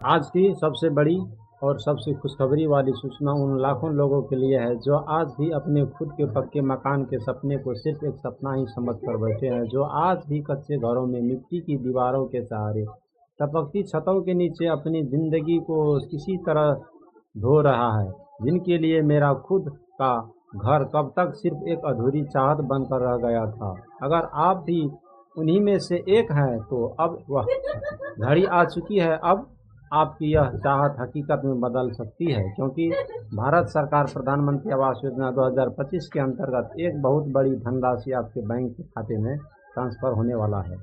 आज की सबसे बड़ी और सबसे खुशखबरी वाली सूचना उन लाखों लोगों के लिए है जो आज भी अपने खुद के पक्के मकान के सपने को सिर्फ एक सपना ही समझ कर बैठे हैं, जो आज भी कच्चे घरों में मिट्टी की दीवारों के सहारे टपकती छतों के नीचे अपनी जिंदगी को किसी तरह ढो रहा है, जिनके लिए मेरा खुद का घर कब तक सिर्फ एक अधूरी चाहत बनकर रह गया था। अगर आप भी उन्हीं में से एक हैं तो अब वह घड़ी आ चुकी है। अब आपकी यह चाहत हकीकत में बदल सकती है, क्योंकि भारत सरकार प्रधानमंत्री आवास योजना 2025 के अंतर्गत एक बहुत बड़ी धनराशि आपके बैंक के खाते में ट्रांसफ़र होने वाला है,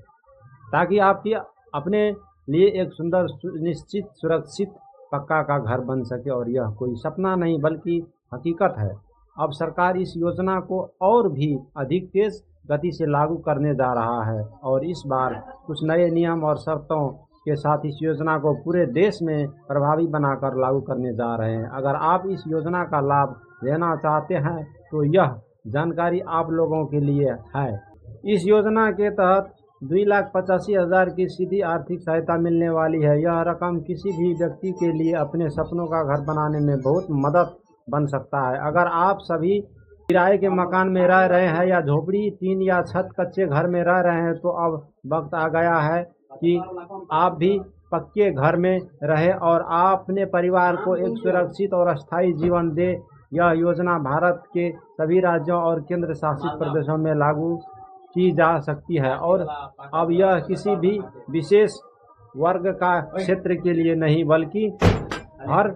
ताकि आपकी अपने लिए एक सुंदर निश्चित सुरक्षित पक्का का घर बन सके। और यह कोई सपना नहीं बल्कि हकीकत है। अब सरकार इस योजना को और भी अधिक तेज गति से लागू करने जा रहा है और इस बार कुछ नए नियम और शर्तों के साथ इस योजना को पूरे देश में प्रभावी बनाकर लागू करने जा रहे हैं। अगर आप इस योजना का लाभ लेना चाहते हैं तो यह जानकारी आप लोगों के लिए है। इस योजना के तहत 2,85,000 की सीधी आर्थिक सहायता मिलने वाली है। यह रकम किसी भी व्यक्ति के लिए अपने सपनों का घर बनाने में बहुत मदद बन सकता है। अगर आप सभी किराए के मकान में रह रहे हैं या झोपड़ी, टीन या छत कच्चे घर में रह रहे हैं तो अब वक्त आ गया है कि आप भी पक्के घर में रहें और आप अपने परिवार को एक सुरक्षित और अस्थायी जीवन दे। यह योजना भारत के सभी राज्यों और केंद्र शासित प्रदेशों में लागू की जा सकती है और अब यह किसी भी विशेष वर्ग का क्षेत्र के लिए नहीं बल्कि हर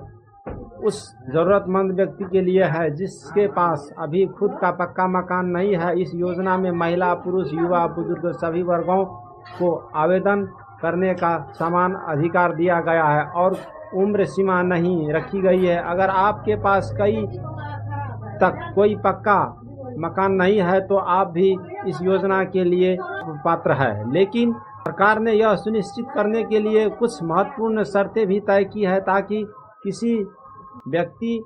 उस ज़रूरतमंद व्यक्ति के लिए है जिसके पास अभी खुद का पक्का मकान नहीं है। इस योजना में महिला, पुरुष, युवा, बुजुर्ग सभी वर्गों को आवेदन करने का समान अधिकार दिया गया है और उम्र सीमा नहीं रखी गई है। अगर आपके पास कोई पक्का मकान नहीं है तो आप भी इस योजना के लिए पात्र है, लेकिन सरकार ने यह सुनिश्चित करने के लिए कुछ महत्वपूर्ण शर्तें भी तय की है ताकि किसी व्यक्ति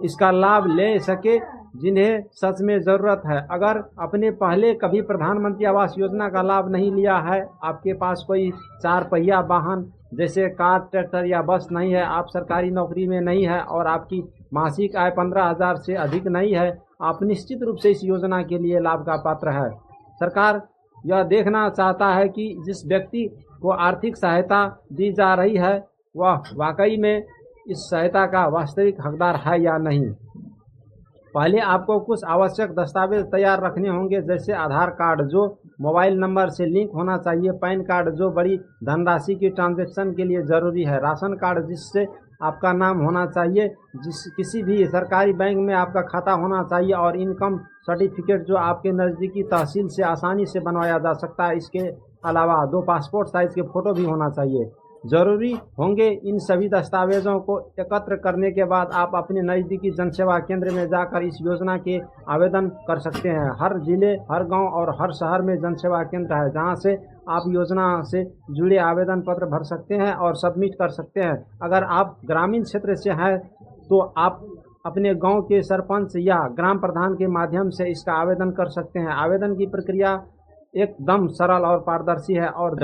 इसका लाभ ले सके जिन्हें सच में ज़रूरत है। अगर आपने पहले कभी प्रधानमंत्री आवास योजना का लाभ नहीं लिया है, आपके पास कोई 4 पहिया वाहन जैसे कार, ट्रैक्टर या बस नहीं है, आप सरकारी नौकरी में नहीं है और आपकी मासिक आय 15,000 से अधिक नहीं है, आप निश्चित रूप से इस योजना के लिए लाभ का पात्र है। सरकार यह देखना चाहता है कि जिस व्यक्ति को आर्थिक सहायता दी जा रही है वह वाकई में इस सहायता का वास्तविक हकदार है या नहीं। पहले आपको कुछ आवश्यक दस्तावेज तैयार रखने होंगे, जैसे आधार कार्ड जो मोबाइल नंबर से लिंक होना चाहिए, पैन कार्ड जो बड़ी धनराशि की ट्रांजैक्शन के लिए ज़रूरी है, राशन कार्ड जिससे आपका नाम होना चाहिए, किसी भी सरकारी बैंक में आपका खाता होना चाहिए और इनकम सर्टिफिकेट जो आपके नज़दीकी तहसील से आसानी से बनवाया जा सकता है। इसके अलावा 2 पासपोर्ट साइज़ के फ़ोटो भी होना चाहिए, ज़रूरी होंगे। इन सभी दस्तावेज़ों को एकत्र करने के बाद आप अपने नज़दीकी जनसेवा केंद्र में जाकर इस योजना के आवेदन कर सकते हैं। हर जिले, हर गांव और हर शहर में जनसेवा केंद्र है जहां से आप योजना से जुड़े आवेदन पत्र भर सकते हैं और सबमिट कर सकते हैं। अगर आप ग्रामीण क्षेत्र से हैं तो आप अपने गांव के सरपंच या ग्राम प्रधान के माध्यम से इसका आवेदन कर सकते हैं। आवेदन की प्रक्रिया एकदम सरल और पारदर्शी है और